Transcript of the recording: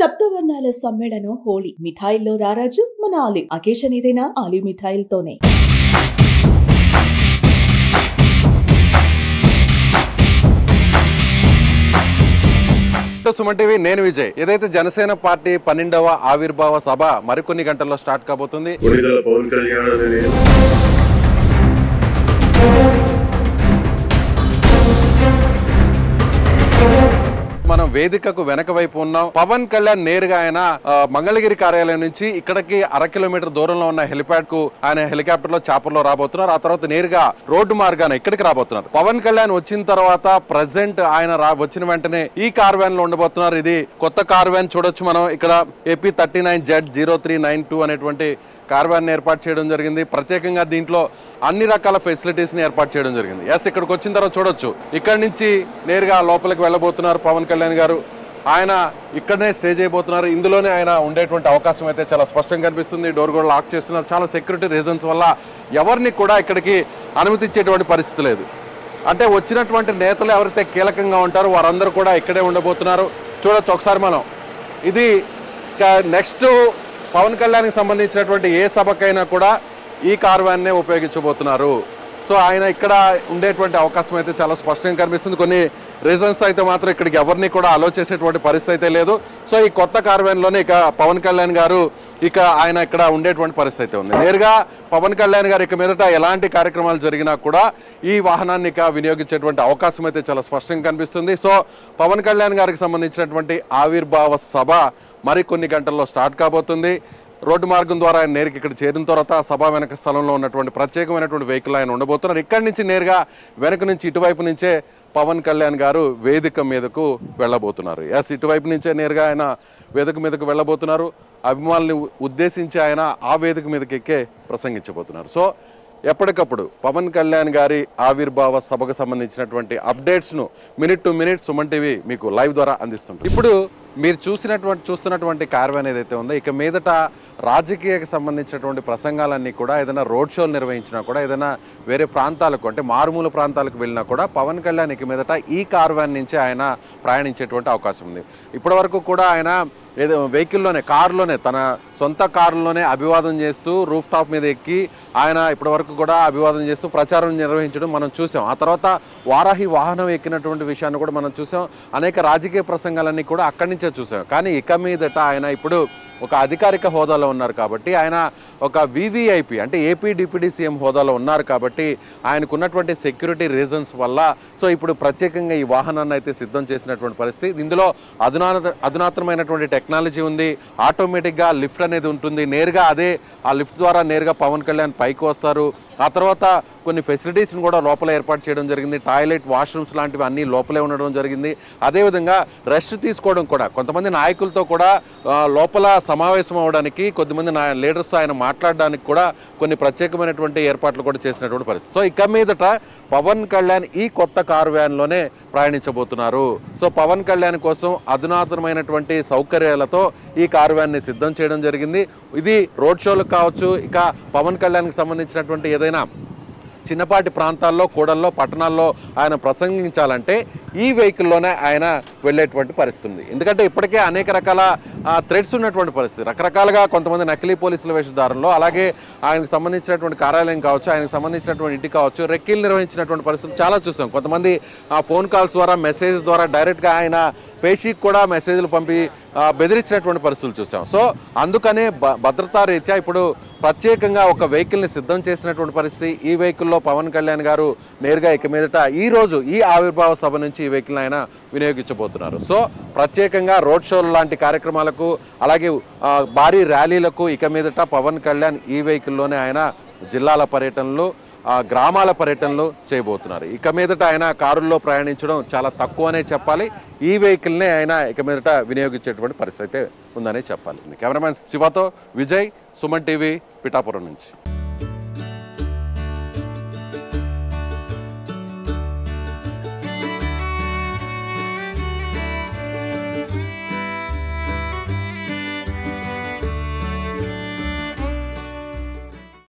సప్తవర్ణాల సమ్మేళనం హోళీ. మిఠాయిల్లో రారాజు మన ఆలి. అకేషన్ ఏదైనా ఆలి మిఠాయిలతోనే. సుమన్ టీవీ, నేను విజయ్. ఏదైతే జనసేన పార్టీ 12వ ఆవిర్భావ సభ మరికొన్ని గంటల్లో స్టార్ట్ కాబోతుంది. మనం వేదికకు వెనక వైపు ఉన్నాం. పవన్ కళ్యాణ్ నేరుగా ఆయన మంగళగిరి కార్యాలయం నుంచి ఇక్కడికి 1/2 కిలోమీటర్ దూరంలో ఉన్న హెలిప్యాడ్ కు ఆయన హెలికాప్టర్ లో చాపర్ లో రాబోతున్నారు. ఆ తర్వాత నేరుగా రోడ్డు మార్గాన ఇక్కడికి రాబోతున్నారు. పవన్ కళ్యాణ్ వచ్చిన తర్వాత ప్రజెంట్ ఆయన వచ్చిన వెంటనే ఈ కార్ వ్యాన్ లో ఉండబోతున్నారు. ఇది కొత్త కార్ వ్యాన్ చూడొచ్చు మనం. ఇక్కడ AP 39Z0392 అనేటువంటి కార్ వ్యాన్ ఏర్పాటు చేయడం జరిగింది. ప్రత్యేకంగా దీంట్లో అన్ని రకాల ఫెసిలిటీస్ ని ఏర్పాటు చేయడం జరిగింది. ఇక్కడికి వచ్చిన తర్వాత చూడొచ్చు, ఇక్కడ నుంచి నేరుగా లోపలికి వెళ్ళబోతున్నారు పవన్ కళ్యాణ్ గారు. ఆయన ఇక్కడనే స్టే చేయబోతున్నారు. ఇందులోనే ఆయన ఉండేటువంటి అవకాశం అయితే చాలా స్పష్టంగా కనిపిస్తుంది. డోర్ కూడా లాక్ చేస్తున్నారు. చాలా సెక్యూరిటీ రీజన్స్ వల్ల ఎవరిని కూడా ఇక్కడికి అనుమతించేటువంటి పరిస్థితి లేదు. అంటే వచ్చినటువంటి నేతలు ఎవరైతే కీలకంగా ఉంటారో వారందరూ కూడా ఇక్కడే ఉండబోతున్నారు. చూడొచ్చు ఒకసారి మనం. ఇది నెక్స్ట్ పవన్ కళ్యాణ్కి సంబంధించినటువంటి ఏ సభకైనా కూడా ఈ కార్ వ్యాన్నే ఉపయోగించబోతున్నారు. సో ఆయన ఇక్కడ ఉండేటువంటి అవకాశం అయితే చాలా స్పష్టంగా కనిపిస్తుంది. కొన్ని రీజన్స్ అయితే మాత్రం ఇక్కడికి ఎవరిని కూడా అలో చేసేటువంటి పరిస్థితి అయితే లేదు. సో ఈ కొత్త కార్ వ్యాన్లోనే ఇక పవన్ కళ్యాణ్ గారు ఆయన ఇక్కడ ఉండేటువంటి పరిస్థితి అయితే ఉంది. నేరుగా పవన్ కళ్యాణ్ గారు ఇక మీదట ఎలాంటి కార్యక్రమాలు జరిగినా కూడా ఈ వాహనాన్ని వినియోగించేటువంటి అవకాశం అయితే చాలా స్పష్టంగా కనిపిస్తుంది. సో పవన్ కళ్యాణ్ గారికి సంబంధించినటువంటి ఆవిర్భావ సభ మరికొన్ని గంటల్లో స్టార్ట్ కాబోతుంది. రోడ్డు మార్గం ద్వారా ఆయన నేరుగా ఇక్కడ చేరిన తర్వాత సభ వెనక స్థలంలో ఉన్నటువంటి ప్రత్యేకమైనటువంటి వెహికల్ ఆయన ఉండబోతున్నారు. ఇక్కడి నుంచి నేరుగా వెనక నుంచి ఇటువైపు నుంచే పవన్ కళ్యాణ్ గారు వేదిక మీదకు వెళ్ళబోతున్నారు. ఇటువైపు నుంచే నేరుగా ఆయన వేదిక మీదకు వెళ్ళబోతున్నారు. అభిమానుల్ని ఉద్దేశించి ఆయన ఆ వేదిక మీదకి ఎక్కే ప్రసంగించబోతున్నారు. సో ఎప్పటికప్పుడు పవన్ కళ్యాణ్ గారి ఆవిర్భావ సభకు సంబంధించినటువంటి అప్డేట్స్ను minute to minute Suman TV మీకు లైవ్ ద్వారా అందిస్తుంది. ఇప్పుడు మీరు చూస్తున్నటువంటి కార్ వ్యాన్ ఏదైతే ఉందో ఇక మీదట రాజకీయకు సంబంధించినటువంటి ప్రసంగాలన్నీ కూడా ఏదైనా రోడ్ షోలు నిర్వహించినా కూడా ఏదైనా వేరే ప్రాంతాలకు అంటే మారుమూల ప్రాంతాలకు వెళ్ళినా కూడా పవన్ కళ్యాణ్ ఇక మీదట ఈ కార్ వ్యాన్ నుంచి ఆయన ప్రయాణించేటువంటి అవకాశం ఉంది. ఇప్పటి వరకు కూడా ఆయన ఏదో వెహికల్లోనే కారులోనే తన సొంత కారులోనే అభివాదం చేస్తూ రూఫ్ టాప్ మీద ఎక్కి ఆయన ఇప్పటి వరకు కూడా అభివాదం చేస్తూ ప్రచారం నిర్వహించడం మనం చూసాం. ఆ తర్వాత వారాహి వాహనం ఎక్కినటువంటి విషయాన్ని కూడా మనం చూసాం. అనేక రాజకీయ ప్రసంగాలన్నీ కూడా అక్కడి నుంచే చూసాం. కానీ ఇక మీదట ఆయన ఇప్పుడు ఒక అధికారిక హోదాలో ఉన్నారు కాబట్టి ఆయన ఒక VVIP అంటే AP డిప్యూటీ CM హోదాలో ఉన్నారు కాబట్టి ఆయనకు ఉన్నటువంటి సెక్యూరిటీ రీజన్స్ వల్ల సో ఇప్పుడు ప్రత్యేకంగా ఈ వాహనాన్ని అయితే సిద్ధం చేసినటువంటి పరిస్థితి. ఇందులో అధునాతనమైనటువంటి టెక్నాలజీ ఉంది. ఆటోమేటిక్గా లిఫ్ట్ అనేది ఉంటుంది. నేరుగా ఆ లిఫ్ట్ ద్వారా నేరుగా పవన్ కళ్యాణ్ పైకి వస్తారు. ఆ తర్వాత కొన్ని ఫెసిలిటీస్ని కూడా లోపల ఏర్పాటు చేయడం జరిగింది. టాయిలెట్, వాష్రూమ్స్ లాంటివి అన్నీ లోపలే ఉండడం జరిగింది. అదేవిధంగా రెస్ట్ తీసుకోవడం కూడా కొంతమంది నాయకులతో కూడా లోపల సమావేశం అవ్వడానికి కొద్దిమంది లీడర్స్ ఆయన మాట్లాడడానికి కూడా కొన్ని ప్రత్యేకమైనటువంటి ఏర్పాట్లు కూడా చేసినటువంటి పరిస్థితి. సో ఇక మీదట పవన్ కళ్యాణ్ ఈ కొత్త కారు వ్యాన్లోనే ప్రయాణించబోతున్నారు. సో పవన్ కళ్యాణ్ కోసం అధునాతనమైనటువంటి సౌకర్యాలతో ఈ కారు వ్యాన్ని సిద్ధం చేయడం జరిగింది. ఇది రోడ్ షోలకు కావచ్చు, ఇక పవన్ కళ్యాణ్కి సంబంధించినటువంటి ఏదైనా చిన్నపాటి ప్రాంతాల్లో, కూడల్లో, పట్టణాల్లో ఆయన ప్రసంగించాలంటే ఈ వెహికల్లోనే ఆయన వెళ్ళేటువంటి పరిస్థితి ఉంది. ఎందుకంటే ఇప్పటికే అనేక రకాల థ్రెడ్స్ ఉన్నటువంటి పరిస్థితి. రకరకాలుగా కొంతమంది నకిలీ పోలీసుల వేషధారంలో, అలాగే ఆయనకు సంబంధించినటువంటి కార్యాలయం కావచ్చు, ఆయనకు సంబంధించినటువంటి ఇంటి కావచ్చు, రెక్కీలు నిర్వహించినటువంటి పరిస్థితులు చాలా చూసాం. కొంతమంది ఫోన్ కాల్స్ ద్వారా, మెసేజ్ ద్వారా డైరెక్ట్గా ఆయన పేషీకి కూడా మెసేజ్లు పంపి బెదిరించినటువంటి పరిస్థితులు చూసాం. సో అందుకనే భద్రతా రీత్యా ఇప్పుడు ప్రత్యేకంగా ఒక వెహికల్ని సిద్ధం చేసినటువంటి పరిస్థితి. ఈ వెహికల్లో పవన్ కళ్యాణ్ గారు నేరుగా ఇక మీదట ఈ ఆవిర్భావ సభ నుంచి ఈ వెహికల్ని ఆయన వినియోగించబోతున్నారు. సో ప్రత్యేకంగా రోడ్ షోలు లాంటి కార్యక్రమాలకు, అలాగే భారీ ర్యాలీలకు ఇక మీదట పవన్ కళ్యాణ్ ఈ వెహికల్లోనే ఆయన జిల్లాల పర్యటనలు, గ్రామాల పర్యటనలు చేయబోతున్నారు. ఇక మీదట ఆయన కారుల్లో ప్రయాణించడం చాలా తక్కువనే చెప్పాలి. ఈ వెహికల్నే ఆయన ఇక మీదట వినియోగించేటువంటి పరిస్థితి అయితే ఉందనే చెప్పాలి. కెమెరామెన్ శివతో విజయ్, సుమన్ టీవీ, పిఠాపురం నుంచి.